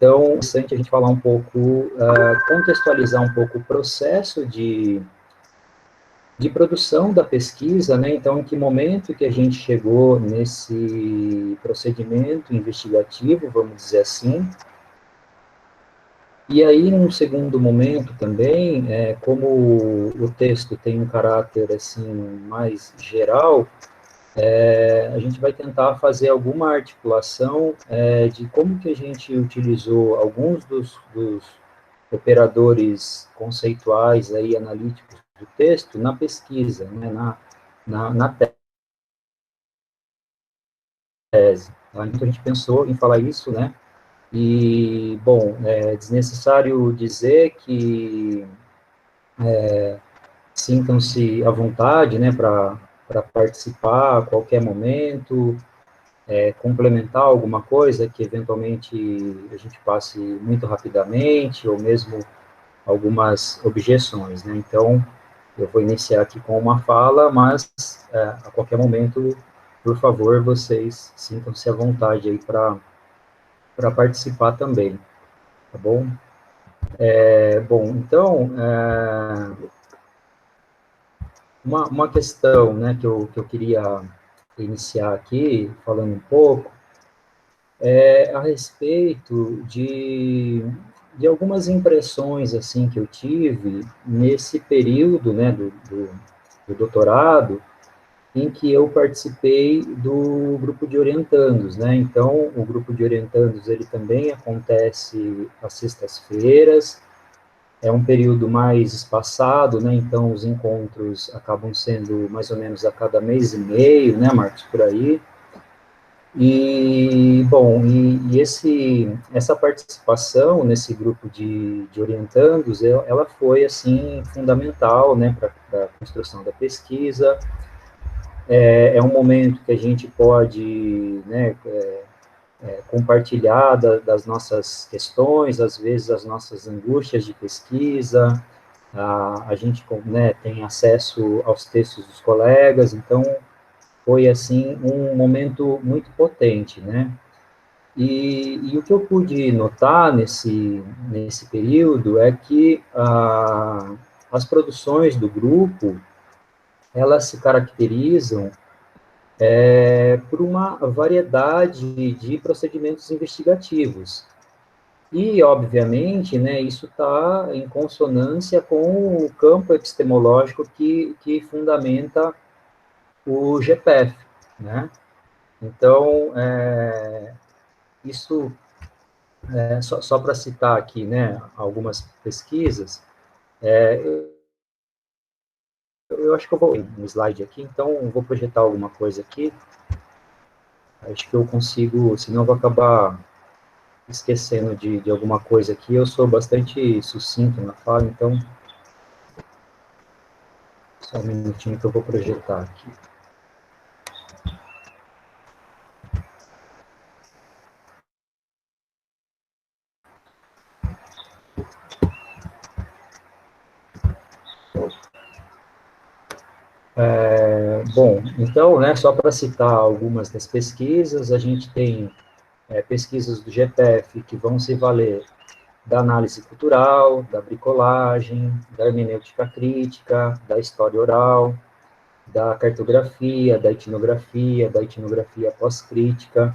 Então, é interessante a gente falar um pouco, contextualizar um pouco o processo de produção da pesquisa, né? Então, em que momento que a gente chegou nesse procedimento investigativo, vamos dizer assim. E aí, num segundo momento também, como o texto tem um caráter, assim, mais geral, a gente vai tentar fazer alguma articulação de como que a gente utilizou alguns dos operadores conceituais aí, analíticos do texto na pesquisa, né, na tese. Tá? Então, a gente pensou em falar isso, né, e, bom, é desnecessário dizer que sintam-se à vontade, né, para participar a qualquer momento, complementar alguma coisa que eventualmente a gente passe muito rapidamente, ou mesmo algumas objeções, né? Então, eu vou iniciar aqui com uma fala, mas a qualquer momento, por favor, vocês sintam-se à vontade aí para participar também, tá bom? Bom, então, uma questão, né, que eu queria iniciar aqui, falando um pouco, a respeito de algumas impressões, assim, que eu tive nesse período, né, do doutorado, em que eu participei do grupo de orientandos, né, então, o grupo de orientandos, ele também acontece às sextas-feiras, é um período mais espaçado, né, então os encontros acabam sendo mais ou menos a cada mês e meio, né, Marcos, por aí. E, bom, essa participação nesse grupo de orientandos, ela foi, assim, fundamental, né, para a construção da pesquisa. É um momento que a gente pode, né, compartilhar das nossas questões, às vezes as nossas angústias de pesquisa, a gente, né, tem acesso aos textos dos colegas, então foi, assim, um momento muito potente, né? E o que eu pude notar nesse período é que as produções do grupo, elas se caracterizam por uma variedade de procedimentos investigativos. E, obviamente, né, isso está em consonância com o campo epistemológico que fundamenta o GPEF, né? Então, isso, só para citar aqui, né, algumas pesquisas, eu acho que eu vou no slide aqui, então eu vou projetar alguma coisa aqui, acho que eu consigo, senão eu vou acabar esquecendo de alguma coisa aqui, eu sou bastante sucinto na fala, então, só um minutinho que eu vou projetar aqui. Bom, então, né, só para citar algumas das pesquisas, a gente tem pesquisas do GPEF que vão se valer da análise cultural, da bricolagem, da hermenêutica crítica, da história oral, da cartografia, da etnografia pós-crítica.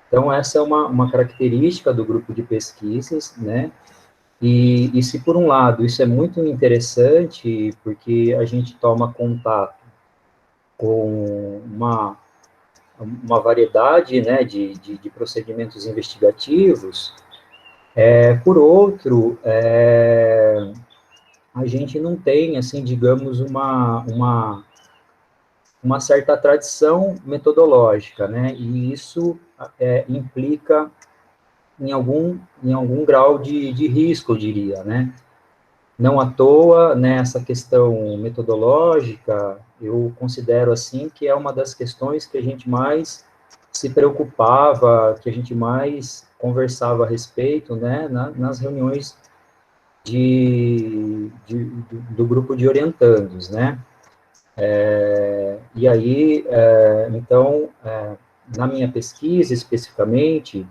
Então, essa é uma característica do grupo de pesquisas, né? E se, por um lado, isso é muito interessante, porque a gente toma contato com uma variedade, né, de procedimentos investigativos, por outro, a gente não tem, assim, digamos, uma certa tradição metodológica, né, e isso implica em algum grau de risco, eu diria, né. Não à toa, né, essa questão metodológica, eu considero, assim, que é uma das questões que a gente mais se preocupava, que a gente mais conversava a respeito, né, nas reuniões do grupo de orientandos, né. E aí, então, na minha pesquisa, especificamente,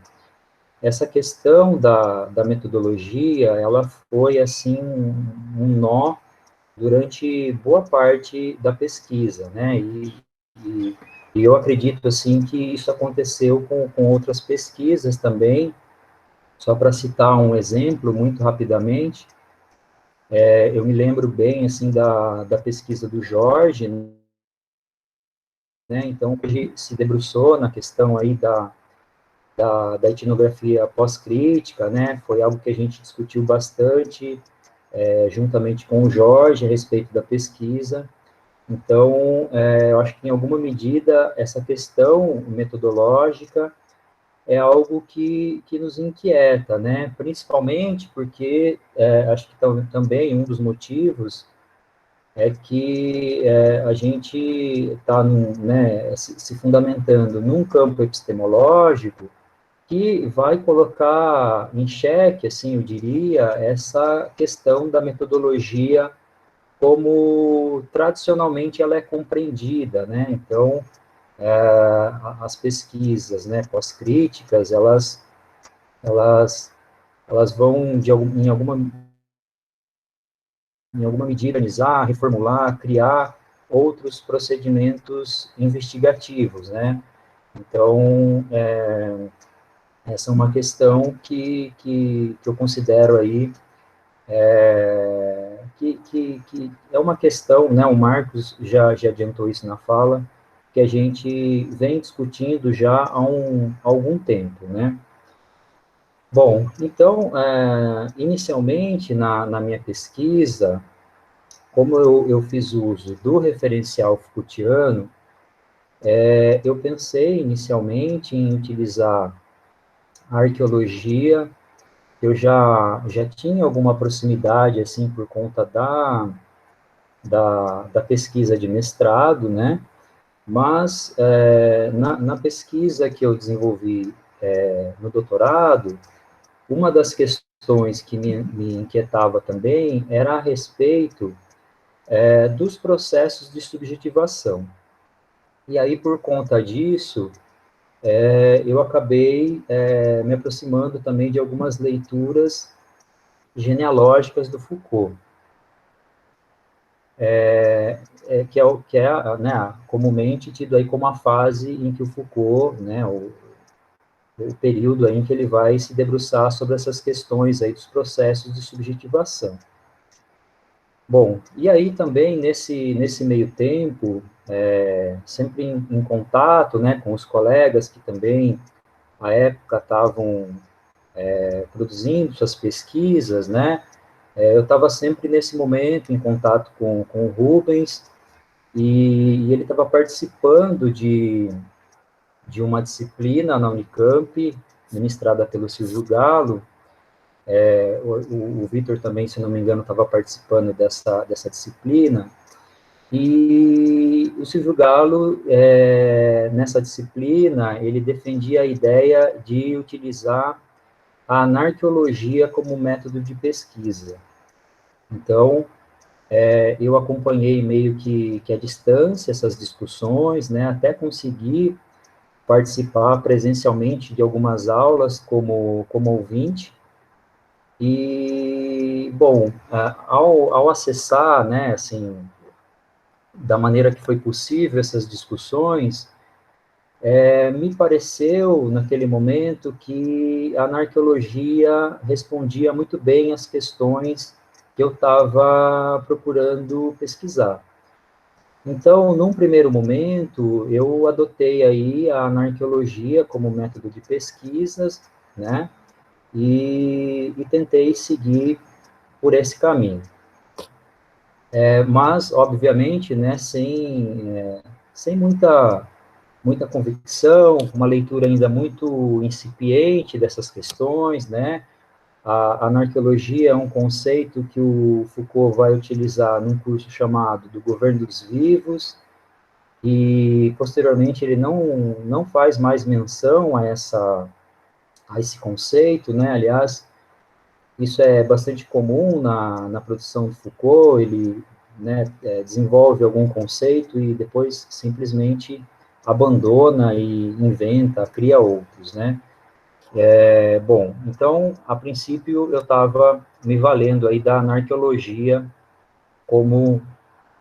essa questão da metodologia, ela foi, assim, um nó durante boa parte da pesquisa, né, e, e eu acredito, assim, que isso aconteceu com outras pesquisas também. Só para citar um exemplo, muito rapidamente, eu me lembro bem, assim, da pesquisa do Jorge, né, então, ele se debruçou na questão aí da etnografia pós-crítica, né, foi algo que a gente discutiu bastante, juntamente com o Jorge, a respeito da pesquisa. Então, eu acho que, em alguma medida, essa questão metodológica é algo que nos inquieta, né? Principalmente porque, acho que também um dos motivos é que a gente está, né, se fundamentando num campo epistemológico que vai colocar em xeque, assim, eu diria, essa questão da metodologia como tradicionalmente ela é compreendida, né? Então, as pesquisas, né, pós-críticas, elas, elas vão, em alguma medida, organizar, reformular, criar outros procedimentos investigativos, né? Então, essa é uma questão que eu considero aí, que é uma questão, né, o Marcos já adiantou isso na fala, que a gente vem discutindo já há algum tempo, né? Bom, então, inicialmente, na minha pesquisa, como eu fiz uso do referencial Foucaultiano, eu pensei inicialmente em utilizar a arqueologia. Eu já tinha alguma proximidade, assim, por conta da pesquisa de mestrado, né? Mas, na pesquisa que eu desenvolvi no doutorado, uma das questões que me inquietava também era a respeito dos processos de subjetivação. E aí, por conta disso, eu acabei me aproximando também de algumas leituras genealógicas do Foucault, que é né, comumente tido aí como a fase em que o Foucault, né, o período aí em que ele vai se debruçar sobre essas questões aí dos processos de subjetivação. Bom, e aí também, nesse meio tempo, sempre em contato, né, com os colegas que também, à época, estavam produzindo suas pesquisas, né, eu estava sempre nesse momento em contato com o Rubens, e ele estava participando de uma disciplina na Unicamp, ministrada pelo Silvio Galo. O Vitor também, se não me engano, estava participando dessa disciplina. E o Silvio Galo, nessa disciplina, ele defendia a ideia de utilizar a anarqueologia como método de pesquisa. Então, eu acompanhei meio que à distância essas discussões, né, até conseguir participar presencialmente de algumas aulas como ouvinte. E, bom, ao acessar, né, assim, da maneira que foi possível essas discussões, me pareceu, naquele momento, que a anarqueologia respondia muito bem às questões que eu estava procurando pesquisar. Então, num primeiro momento, eu adotei aí a anarqueologia como método de pesquisas, né, e tentei seguir por esse caminho. Mas, obviamente, né, sem muita convicção, uma leitura ainda muito incipiente dessas questões, né, a anarqueologia é um conceito que o Foucault vai utilizar num curso chamado do Governo dos Vivos, e posteriormente ele não faz mais menção a esse conceito, né, aliás, isso é bastante comum na produção de Foucault, ele, né, desenvolve algum conceito e depois simplesmente abandona e inventa, cria outros, né. Bom, então, a princípio, eu estava me valendo aí da anarqueologia como,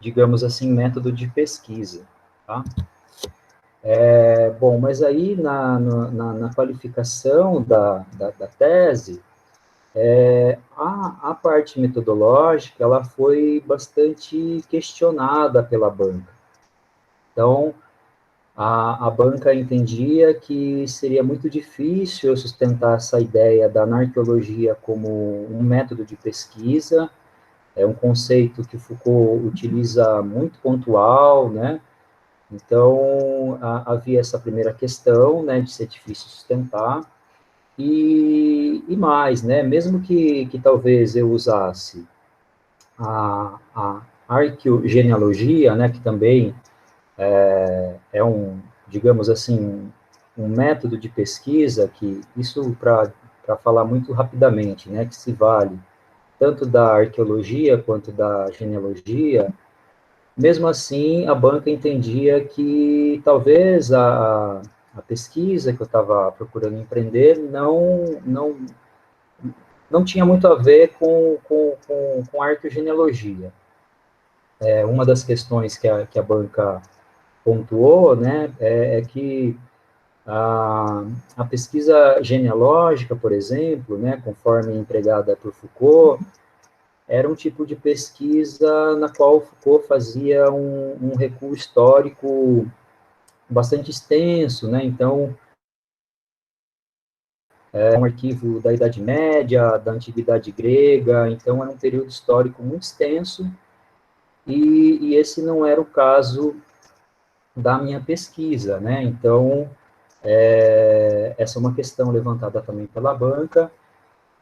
digamos assim, método de pesquisa, tá? Bom, mas aí na qualificação da tese, a parte metodológica, ela foi bastante questionada pela banca. Então, a banca entendia que seria muito difícil eu sustentar essa ideia da anarqueologia como um método de pesquisa, é um conceito que Foucault utiliza muito pontual, né? Então, havia essa primeira questão, né, de ser difícil sustentar, e mais, né, mesmo que talvez eu usasse a arqueogenealogia, né, que também é um, digamos assim, um método de pesquisa que, isso para falar muito rapidamente, né, que se vale tanto da arqueologia quanto da genealogia. Mesmo assim, a banca entendia que talvez a pesquisa que eu estava procurando empreender não tinha muito a ver com arqueogenealogia. Uma das questões que a banca pontuou, né, é que a pesquisa genealógica, por exemplo, né, conforme empregada por Foucault, era um tipo de pesquisa na qual Foucault fazia um recuo histórico bastante extenso, né? Então, é um arquivo da Idade Média, da Antiguidade Grega, então era um período histórico muito extenso, e esse não era o caso da minha pesquisa, né? Então, essa é uma questão levantada também pela banca,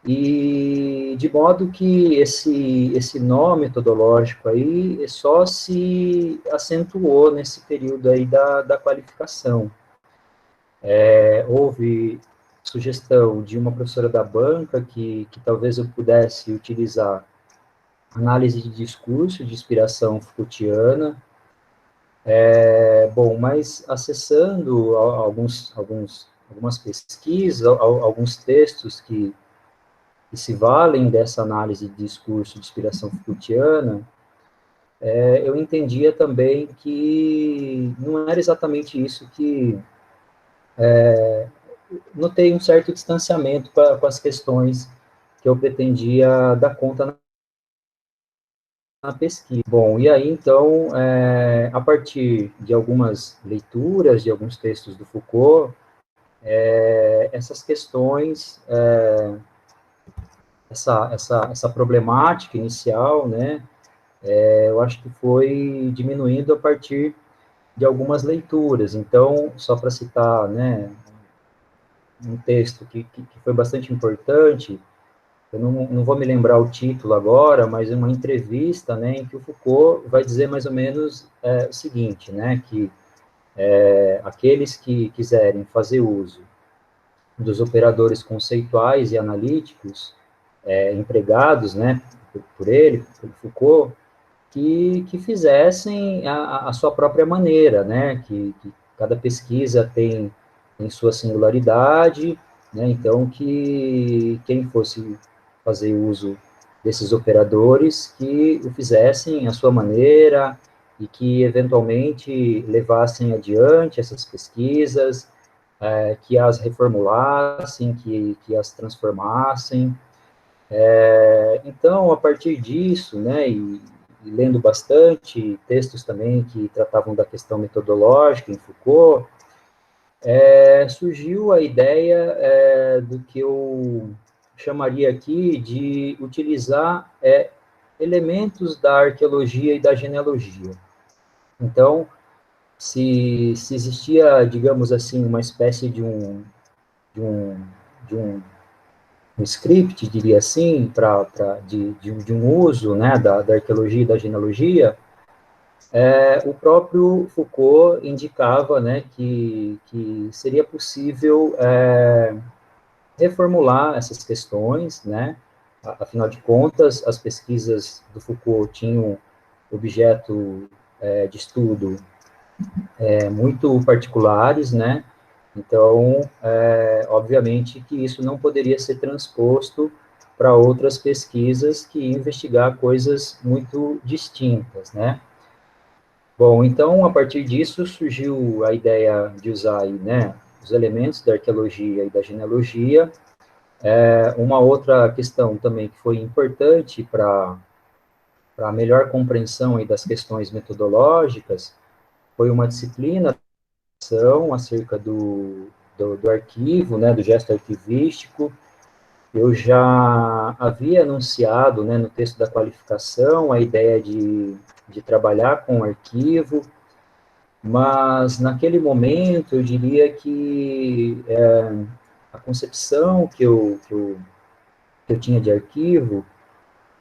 e de modo que esse nó metodológico aí só se acentuou nesse período aí da qualificação. Houve sugestão de uma professora da banca que talvez eu pudesse utilizar análise de discurso de inspiração Foucaultiana. Bom, mas acessando algumas pesquisas, alguns textos que se valem dessa análise de discurso de inspiração Foucaultiana, eu entendia também que não era exatamente isso que notei um certo distanciamento com as questões que eu pretendia dar conta na pesquisa. Bom, e aí, então, a partir de algumas leituras, de alguns textos do Foucault, essas questões, essa problemática inicial, né, eu acho que foi diminuindo a partir de algumas leituras. Então, só para citar, né, um texto que foi bastante importante, eu não vou me lembrar o título agora, mas é uma entrevista, né, em que o Foucault vai dizer mais ou menos o seguinte, né, que aqueles que quiserem fazer uso dos operadores conceituais e analíticos empregados, né, por ele, por Foucault, que fizessem a sua própria maneira, né, que cada pesquisa tem sua singularidade, né, então que quem fosse fazer uso desses operadores, que o fizessem à sua maneira e que eventualmente levassem adiante essas pesquisas, que as reformulassem, que as transformassem. Então, a partir disso, né, e lendo bastante textos também que tratavam da questão metodológica em Foucault, surgiu a ideia do que eu chamaria aqui de utilizar elementos da arqueologia e da genealogia. Então, se existia, digamos assim, uma espécie de um, de um script, diria assim, de um uso, né, da arqueologia e da genealogia, o próprio Foucault indicava, né, que seria possível reformular essas questões, né, afinal de contas, as pesquisas do Foucault tinham objeto de estudo muito particulares, né, Então, obviamente que isso não poderia ser transposto para outras pesquisas que investigar coisas muito distintas, né? Bom, então, a partir disso, surgiu a ideia de usar aí, né, os elementos da arqueologia e da genealogia. Uma outra questão também que foi importante para a melhor compreensão aí das questões metodológicas foi uma disciplina acerca do arquivo, né, do gesto arquivístico. Eu já havia anunciado, né, no texto da qualificação a ideia de trabalhar com arquivo, mas naquele momento eu diria que a concepção que eu tinha de arquivo,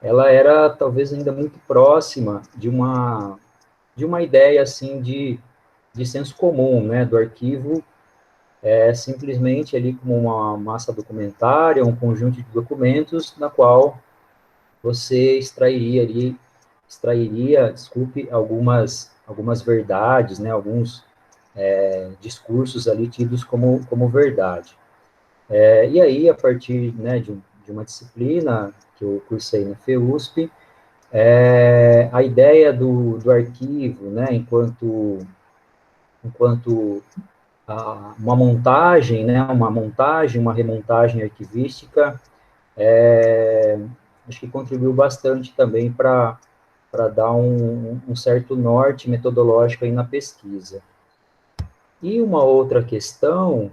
ela era talvez ainda muito próxima de uma ideia assim de senso comum, né, do arquivo simplesmente ali como uma massa documentária, um conjunto de documentos na qual você desculpe, algumas verdades, né, alguns discursos ali tidos como verdade. E aí, a partir, né, de uma disciplina que eu cursei na FEUSP, a ideia do arquivo, né, enquanto uma remontagem arquivística, acho que contribuiu bastante também para dar um certo norte metodológico aí na pesquisa. E uma outra questão,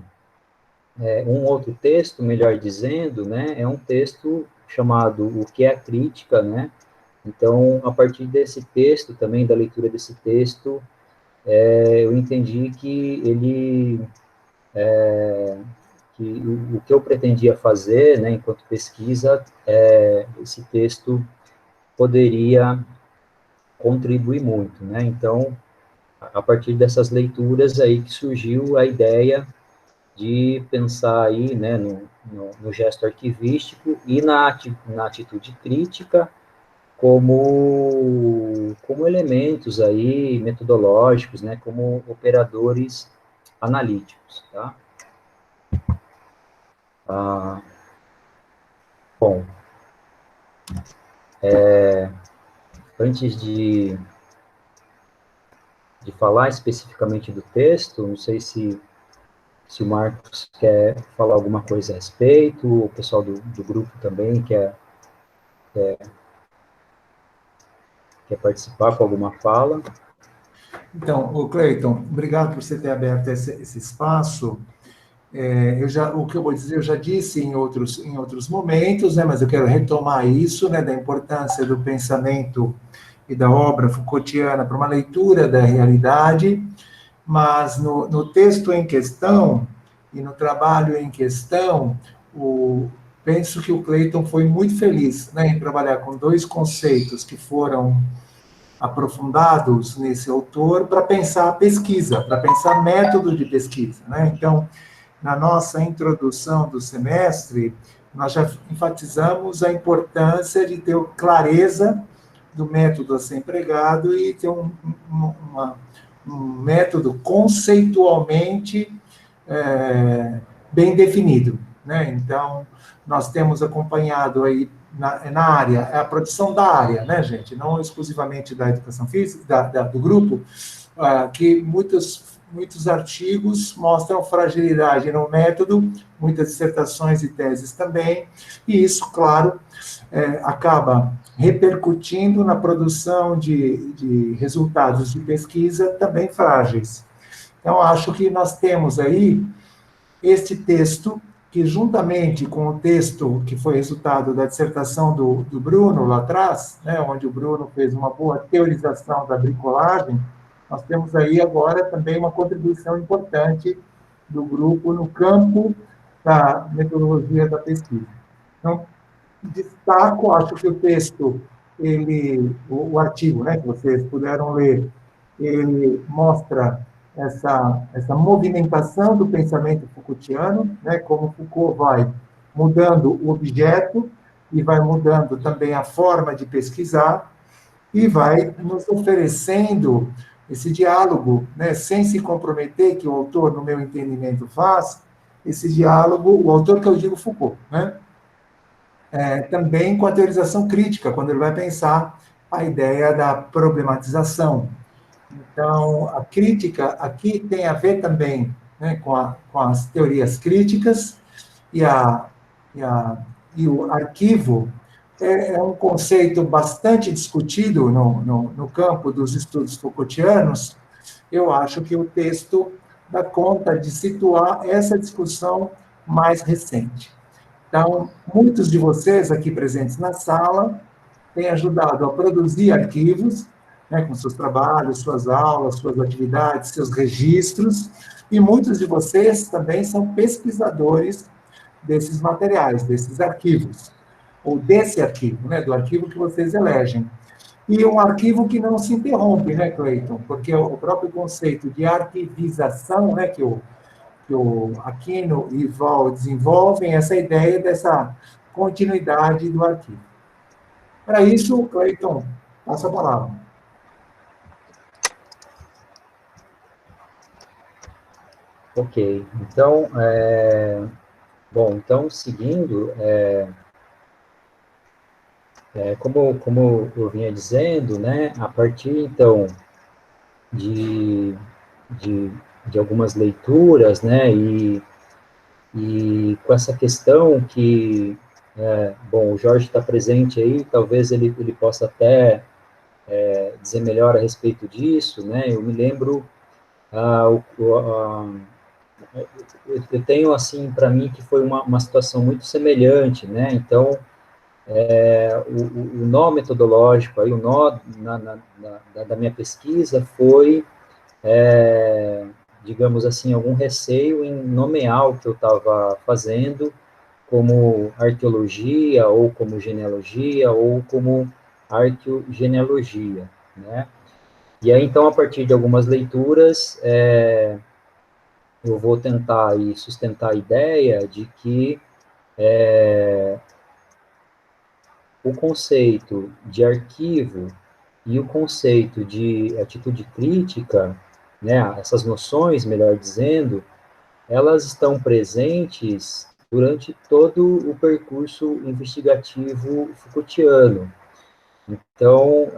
um outro texto, melhor dizendo, né, é um texto chamado O que é a Crítica, né? Então, a partir desse texto, também da leitura desse texto, eu entendi que o que eu pretendia fazer, né, enquanto pesquisa, esse texto poderia contribuir muito, né? Então, a partir dessas leituras aí que surgiu a ideia de pensar aí, né, no gesto arquivístico e na atitude crítica como elementos aí metodológicos, né, como operadores analíticos, tá? Ah, bom, antes de falar especificamente do texto, não sei se o Marcos quer falar alguma coisa a respeito, o pessoal do grupo também quer participar com alguma fala. Então, o Cleiton, obrigado por você ter aberto esse espaço. O que eu vou dizer, eu já disse em outros momentos, né, mas eu quero retomar isso, né, da importância do pensamento e da obra Foucaultiana para uma leitura da realidade, mas no texto em questão e no trabalho em questão, penso que o Cleiton foi muito feliz, né, em trabalhar com dois conceitos que foram aprofundados nesse autor para pensar a pesquisa, para pensar método de pesquisa, né? Então, na nossa introdução do semestre, nós já enfatizamos a importância de ter clareza do método a ser empregado e ter um método conceitualmente bem definido, né? Então, nós temos acompanhado aí na área, a produção da área, né, gente? Não exclusivamente da educação física, do grupo, que muitos artigos mostram fragilidade no método, muitas dissertações e teses também, e isso, claro, acaba repercutindo na produção de resultados de pesquisa também frágeis. Então, acho que nós temos aí este texto, que juntamente com o texto que foi resultado da dissertação do Bruno lá atrás, né, onde o Bruno fez uma boa teorização da bricolagem, nós temos aí agora também uma contribuição importante do grupo no campo da metodologia da pesquisa. Então, destaco, acho que o texto, o artigo, né, que vocês puderam ler, ele mostra essa movimentação do pensamento Foucaultiano, né, como Foucault vai mudando o objeto e vai mudando também a forma de pesquisar e vai nos oferecendo esse diálogo, né, sem se comprometer, que o autor, no meu entendimento, faz, esse diálogo, o autor que eu digo Foucault, né, também com a teorização crítica, quando ele vai pensar a ideia da problematização. Então, a crítica aqui tem a ver também, né, com as teorias críticas, e, e o arquivo é um conceito bastante discutido no campo dos estudos Foucaultianos. Eu acho que o texto dá conta de situar essa discussão mais recente. Então, muitos de vocês aqui presentes na sala têm ajudado a produzir arquivos, né, com seus trabalhos, suas aulas, suas atividades, seus registros, e muitos de vocês também são pesquisadores desses materiais, desses arquivos, ou desse arquivo, né, do arquivo que vocês elegem. E um arquivo que não se interrompe, né, Cleiton? Porque o próprio conceito de arquivização, né, que o Aquino e Val desenvolvem, essa ideia dessa continuidade do arquivo. Para isso, Cleiton, passa a palavra. Ok, então, então, seguindo, como eu vinha dizendo, né, a partir, então, de, de, de algumas leituras, né, e com essa questão que, o Jorge está presente aí, talvez ele possa até dizer melhor a respeito disso, né, eu me lembro, eu tenho, assim, para mim, que foi uma situação muito semelhante, né, então, o nó metodológico, aí, o nó da minha pesquisa foi, digamos assim, algum receio em nomear o que eu estava fazendo como arqueologia, ou como genealogia, ou como arqueogenealogia, né? E aí, então, a partir de algumas leituras, eu vou tentar aí sustentar a ideia de que o conceito de arquivo e o conceito de atitude crítica, né, essas noções, melhor dizendo, elas estão presentes durante todo o percurso investigativo Foucaultiano. Então,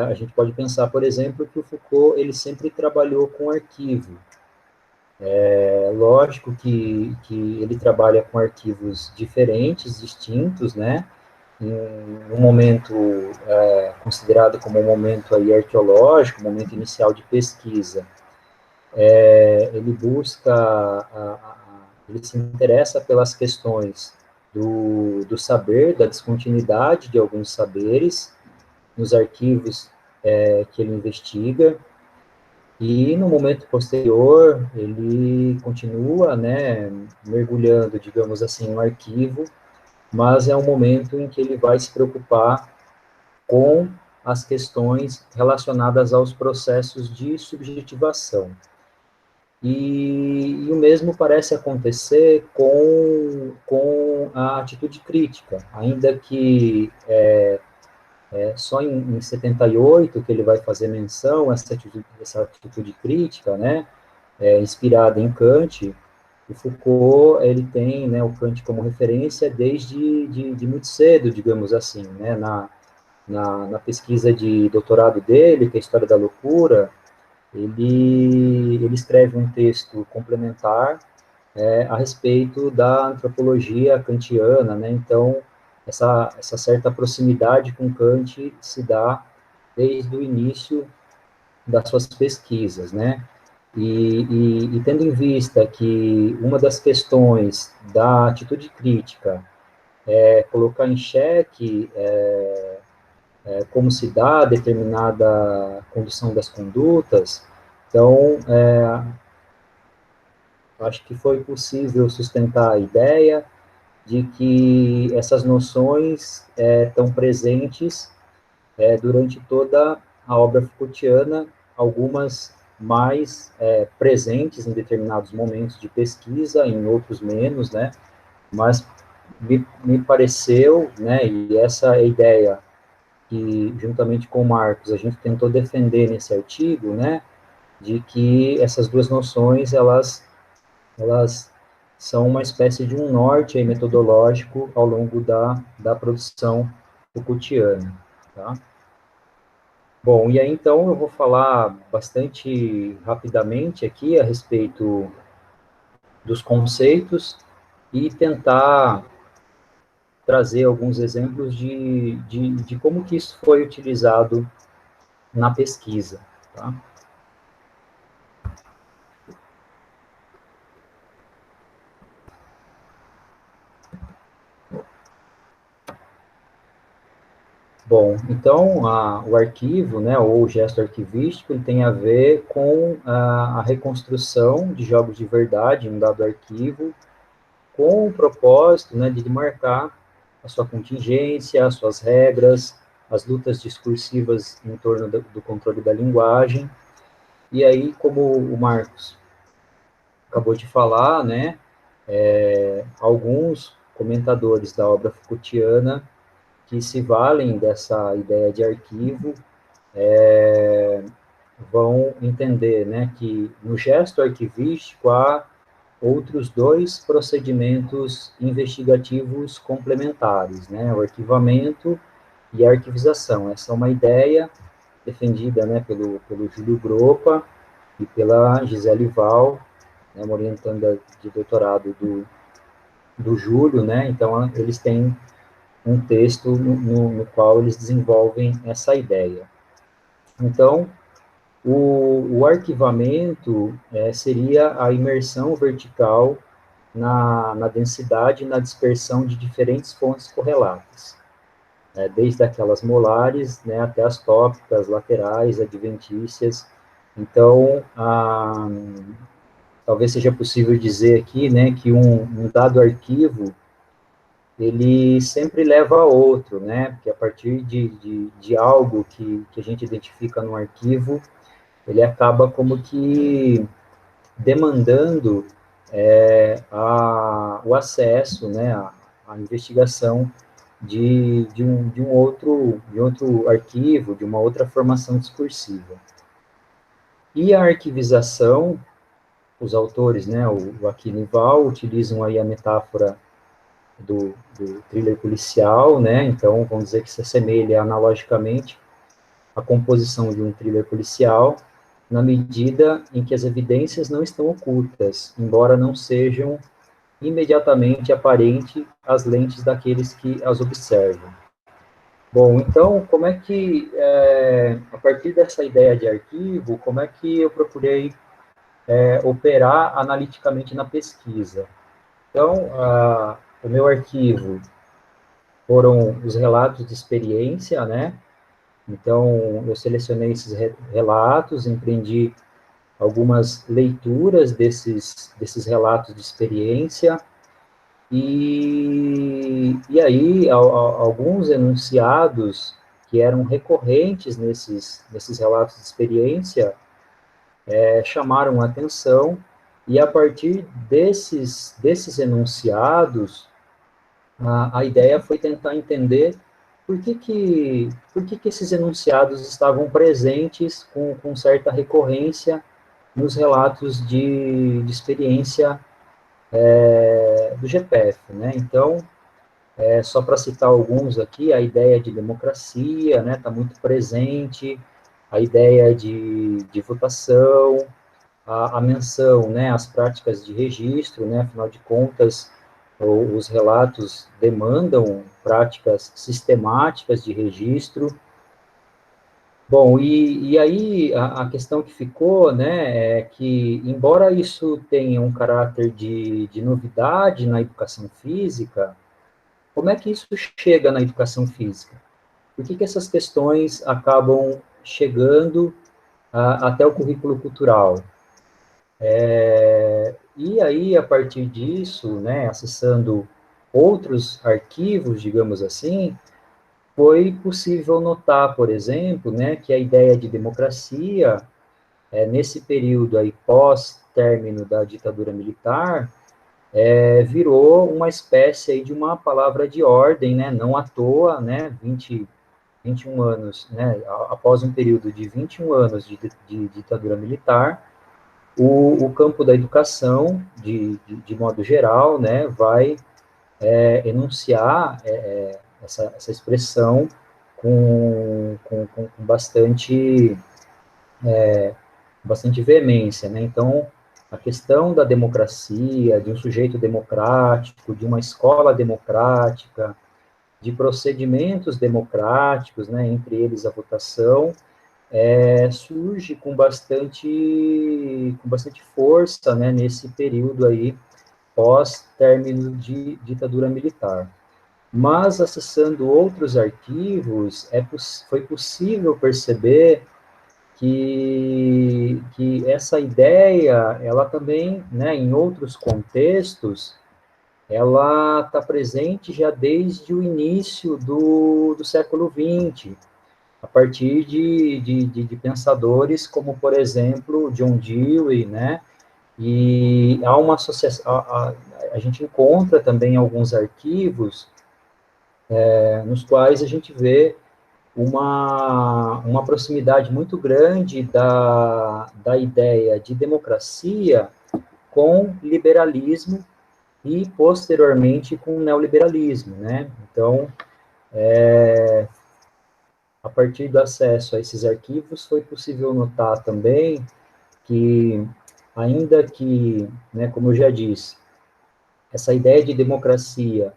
a gente pode pensar, por exemplo, que o Foucault ele sempre trabalhou com arquivo. É lógico que ele trabalha com arquivos diferentes, distintos, né? Em um momento considerado como um momento aí arqueológico, um momento inicial de pesquisa, ele busca, ele se interessa pelas questões do saber, da descontinuidade de alguns saberes nos arquivos que ele investiga, e no momento posterior ele continua, né, mergulhando, digamos assim, no arquivo, mas é um momento em que ele vai se preocupar com as questões relacionadas aos processos de subjetivação. E o mesmo parece acontecer com a atitude crítica, ainda que só em 78 que ele vai fazer menção a essa atitude crítica, né, inspirada em Kant. O Foucault, ele tem, né, o Kant como referência desde de muito cedo, digamos assim, né, na pesquisa de doutorado dele, que é a História da Loucura, ele escreve um texto complementar a respeito da antropologia kantiana, né? Então, essa certa proximidade com Kant se dá desde o início das suas pesquisas, né? E tendo em vista que uma das questões da atitude crítica é colocar em xeque como se dá determinada condução das condutas, então, acho que foi possível sustentar a ideia de que essas noções estão presentes durante toda a obra Foucaultiana, algumas mais presentes em determinados momentos de pesquisa, em outros menos, né? Mas me pareceu, né, e essa é a ideia que, juntamente com o Marcos, a gente tentou defender nesse artigo, né, de que essas duas noções, elas são uma espécie de um norte aí, metodológico ao longo da produção Foucaultiana, tá? Bom, e aí então eu vou falar bastante rapidamente aqui a respeito dos conceitos e tentar trazer alguns exemplos de como que isso foi utilizado na pesquisa, tá? Bom, então o arquivo, né, ou o gesto arquivístico, ele tem a ver com a reconstrução de jogos de verdade em um dado arquivo, com o propósito, né, de marcar a sua contingência, as suas regras, as lutas discursivas em torno do controle da linguagem. E aí, como o Marcos acabou de falar, né, alguns comentadores da obra Foucaultiana que se valem dessa ideia de arquivo vão entender, né, que no gesto arquivístico há outros dois procedimentos investigativos complementares, né, o arquivamento e a arquivização. Essa é uma ideia defendida, né, pelo Júlio Gropa e pela Gisele Val, né, uma orientanda de doutorado do Júlio, né, então eles têm um texto no qual eles desenvolvem essa ideia. Então, o arquivamento seria a imersão vertical na densidade e na dispersão de diferentes fontes correlatas, né, desde aquelas molares, né, até as tópicas, laterais, adventícias. Então, talvez seja possível dizer aqui, né, que um dado arquivo, ele sempre leva a outro, né, porque a partir de algo que a gente identifica no arquivo, ele acaba como que demandando o acesso, né, a investigação de outro arquivo, de uma outra formação discursiva. E a arquivização, os autores, né, o Aquino e Val, utilizam aí a metáfora do thriller policial, né, então vamos dizer que se assemelha analogicamente à composição de um thriller policial, na medida em que as evidências não estão ocultas, embora não sejam imediatamente aparentes às lentes daqueles que as observam. Bom, então, como é que, a partir dessa ideia de arquivo, como é que eu procurei operar analiticamente na pesquisa? Então, o meu arquivo foram os relatos de experiência, né? Então, eu selecionei esses relatos, empreendi algumas leituras desses relatos de experiência, e aí alguns enunciados que eram recorrentes nesses relatos de experiência chamaram a atenção, e a partir desses enunciados, a ideia foi tentar entender por que esses enunciados estavam presentes com certa recorrência nos relatos de experiência do GPF, né? Então, só para citar alguns aqui, a ideia de democracia, né, está muito presente, a ideia de votação, a menção, né, às práticas de registro, né, afinal de contas, os relatos demandam práticas sistemáticas de registro. Bom, e aí a questão que ficou, né, é que, embora isso tenha um caráter de novidade na educação física, como é que isso chega na educação física? Por que essas questões acabam chegando até o currículo cultural? E aí, a partir disso, né, acessando outros arquivos, digamos assim, foi possível notar, por exemplo, né, que a ideia de democracia, nesse período aí pós-término da ditadura militar, virou uma espécie aí de uma palavra de ordem, né, não à toa, né, 21 anos, né, após um período de 21 anos de ditadura militar, o campo da educação, de modo geral, né, vai enunciar essa expressão com bastante veemência, né? Então, a questão da democracia, de um sujeito democrático, de uma escola democrática, de procedimentos democráticos, né, entre eles a votação, surge com bastante força, né, nesse período aí, pós-término de ditadura militar. Mas, acessando outros arquivos, foi possível perceber que essa ideia, ela também, né, em outros contextos, ela está presente já desde o início do século XX, a partir de pensadores como, por exemplo, John Dewey, né, e há uma associação, a gente encontra também alguns arquivos nos quais a gente vê uma proximidade muito grande da ideia de democracia com liberalismo e, posteriormente, com neoliberalismo, né? Então, a partir do acesso a esses arquivos, foi possível notar também que, ainda que, né, como eu já disse, essa ideia de democracia,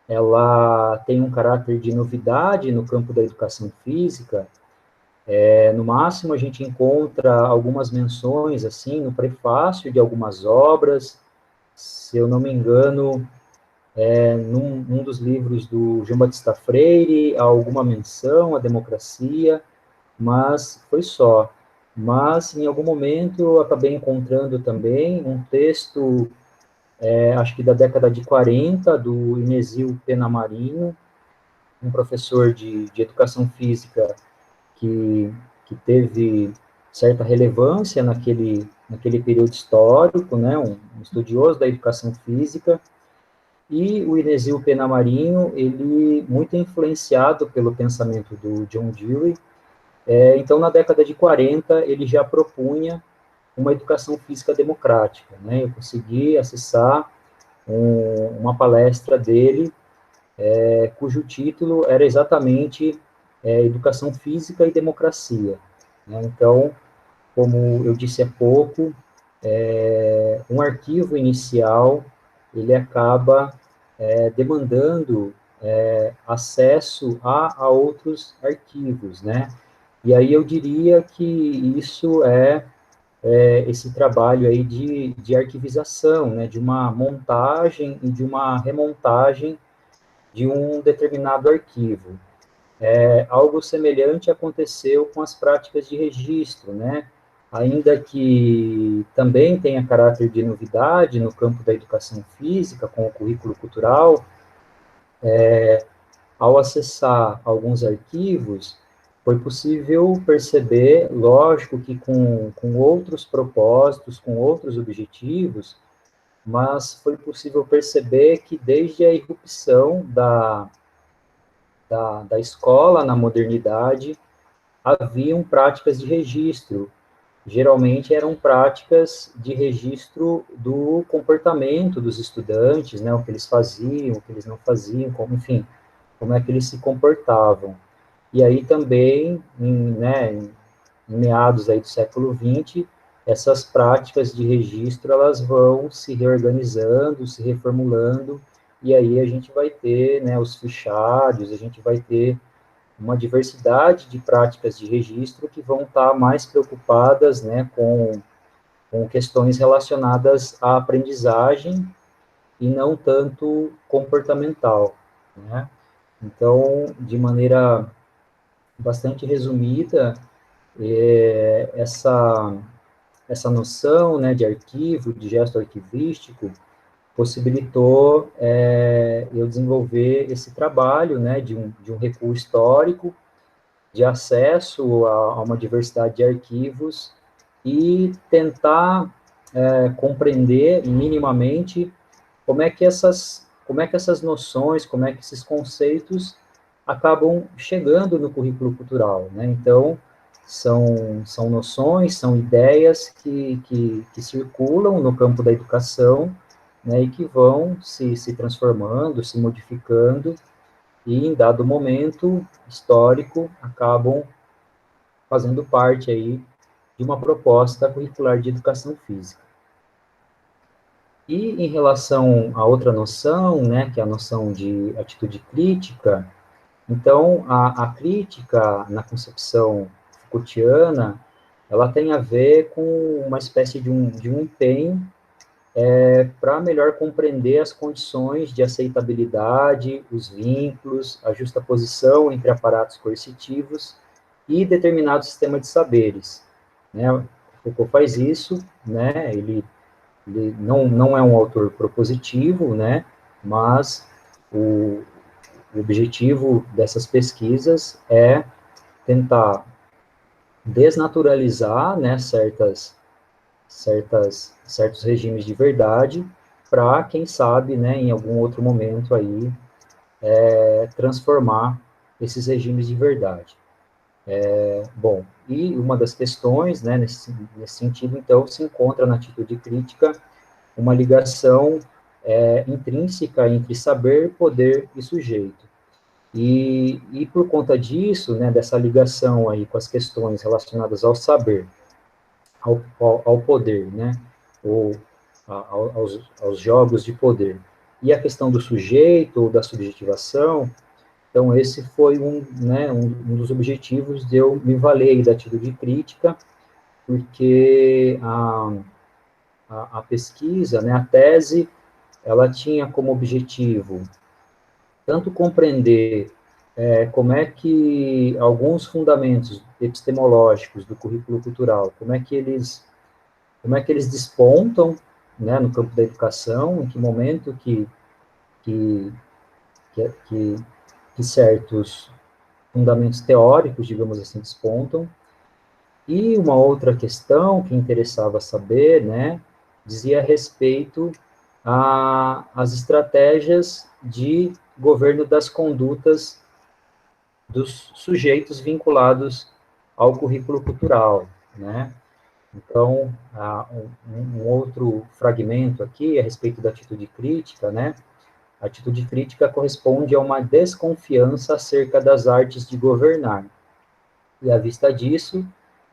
ela tem um caráter de novidade no campo da educação física. No máximo, a gente encontra algumas menções, assim, no prefácio de algumas obras. Se eu não me engano, num dos livros do João Batista Freire, há alguma menção à democracia, mas foi só. Mas, em algum momento, eu acabei encontrando também um texto, acho que da década de 40, do Inesio Penamarinho, um professor de educação física que, que teve certa relevância naquele período histórico, né, um estudioso da educação física, e o Inesio Penamarinho, ele muito influenciado pelo pensamento do John Dewey. Então, na década de 40, ele já propunha uma educação física democrática, né? Eu consegui acessar uma palestra dele, cujo título era exatamente Educação Física e Democracia, né? Então, como eu disse há pouco, um arquivo inicial, ele acaba demandando acesso a outros arquivos, né? E aí eu diria que isso esse trabalho aí de arquivização, né, de uma montagem e de uma remontagem de um determinado arquivo. Algo semelhante aconteceu com as práticas de registro, né? Ainda que também tenha caráter de novidade no campo da educação física, com o currículo cultural, ao acessar alguns arquivos, foi possível perceber, lógico que com outros propósitos, com outros objetivos, mas foi possível perceber que desde a irrupção da escola na modernidade, haviam práticas de registro. Geralmente eram práticas de registro do comportamento dos estudantes, né, o que eles faziam, o que eles não faziam, enfim, como é que eles se comportavam. E aí também, em meados aí do século XX, essas práticas de registro, elas vão se reorganizando, se reformulando, e aí a gente vai ter, né, os fichários, a gente vai ter uma diversidade de práticas de registro que vão estar mais preocupadas, né, com questões relacionadas à aprendizagem e não tanto comportamental, né? Então, de maneira bastante resumida, essa noção, né, de arquivo, de gesto arquivístico, possibilitou eu desenvolver esse trabalho, né, de um recuo histórico, de acesso a uma diversidade de arquivos e tentar compreender minimamente como é que essas noções, como é que esses conceitos acabam chegando no currículo cultural, né? Então, são noções, são ideias que circulam no campo da educação, né, e que vão se transformando, se modificando, e em dado momento histórico acabam fazendo parte aí de uma proposta curricular de educação física. E em relação a outra noção, né, que é a noção de atitude crítica, então a crítica na concepção Foucaultiana, ela tem a ver com uma espécie de um empenho para melhor compreender as condições de aceitabilidade, os vínculos, a justaposição entre aparatos coercitivos e determinado sistema de saberes, né? Foucault faz isso, né? Ele não é um autor propositivo, né? Mas o objetivo dessas pesquisas é tentar desnaturalizar, né, certos regimes de verdade, para, quem sabe, né, em algum outro momento aí, transformar esses regimes de verdade. Bom, e uma das questões, né, nesse sentido, então, se encontra na atitude crítica uma ligação intrínseca entre saber, poder e sujeito. E por conta disso, né, dessa ligação aí com as questões relacionadas ao saber, ao poder, né, ou aos jogos de poder, e a questão do sujeito ou da subjetivação, então esse foi um dos objetivos de eu me valer da atitude crítica, porque a pesquisa, né, a tese, ela tinha como objetivo tanto compreender como é que alguns fundamentos epistemológicos do currículo cultural, como é que eles despontam, né, no campo da educação, em que momento que, que, que certos fundamentos teóricos, digamos assim, despontam. E uma outra questão que interessava saber, né, dizia respeito às estratégias de governo das condutas dos sujeitos vinculados ao currículo cultural, né? Então, um outro fragmento aqui a respeito da atitude crítica, né? A atitude crítica corresponde a uma desconfiança acerca das artes de governar. E, à vista disso,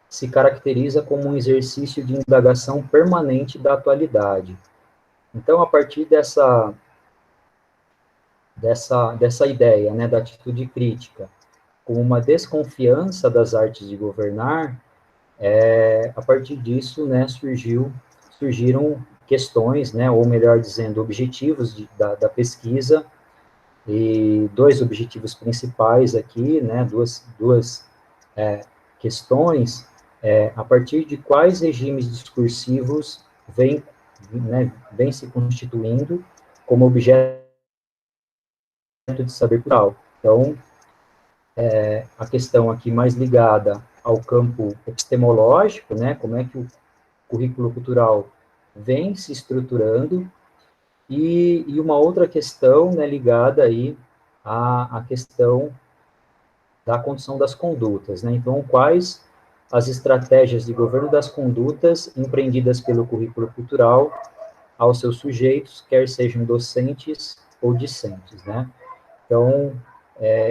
se caracteriza como um exercício de indagação permanente da atualidade. Então, a partir dessa ideia, né, da atitude crítica, como uma desconfiança das artes de governar, a partir disso, né, surgiram questões, né, ou melhor dizendo, objetivos da pesquisa, e dois objetivos principais aqui, né, duas questões, a partir de quais regimes discursivos vem se constituindo como objeto de saber cultural. Então, a questão aqui mais ligada ao campo epistemológico, né, como é que o currículo cultural vem se estruturando, e uma outra questão, né, ligada aí à questão da condição das condutas, né, então, quais as estratégias de governo das condutas empreendidas pelo currículo cultural aos seus sujeitos, quer sejam docentes ou discentes, né. Então,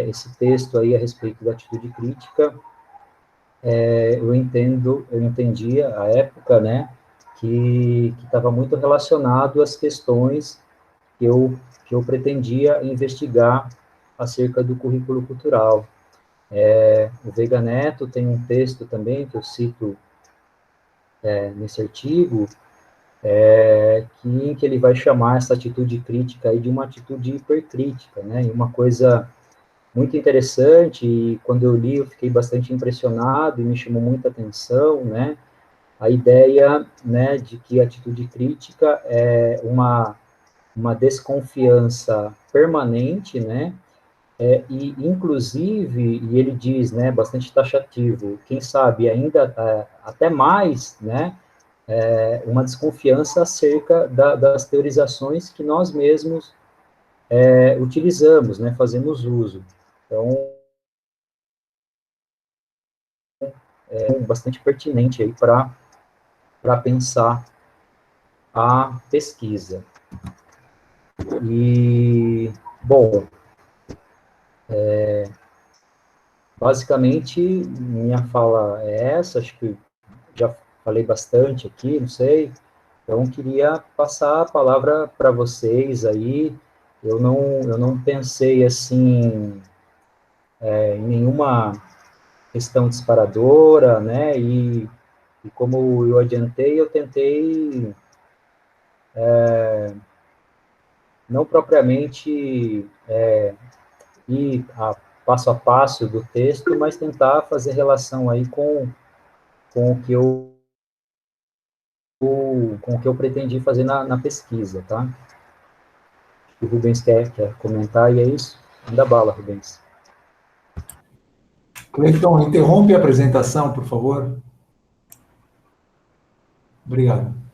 esse texto aí a respeito da atitude crítica, eu entendia à época, né, que estava muito relacionado às questões que eu pretendia investigar acerca do currículo cultural. O Veiga Neto tem um texto também que eu cito nesse artigo, em que ele vai chamar essa atitude crítica aí de uma atitude hipercrítica, né, e uma coisa muito interessante, e quando eu li eu fiquei bastante impressionado e me chamou muita atenção, né, a ideia, né, de que a atitude crítica é uma desconfiança permanente, né, e inclusive, e ele diz, né, bastante taxativo, quem sabe ainda até mais, né, uma desconfiança acerca das teorizações que nós mesmos utilizamos, né, fazemos uso. Então, é bastante pertinente aí para pensar a pesquisa. E, bom, basicamente, minha fala é essa, acho que já falei bastante aqui, não sei, então queria passar a palavra para vocês aí, eu não pensei, assim, em nenhuma questão disparadora, né, e como eu adiantei, eu tentei não propriamente ir passo a passo do texto, mas tentar fazer relação aí com o que eu pretendi fazer na pesquisa, tá? O Rubens quer comentar, e é isso. Manda bala, Rubens. Cleiton, interrompe a apresentação, por favor. Obrigado.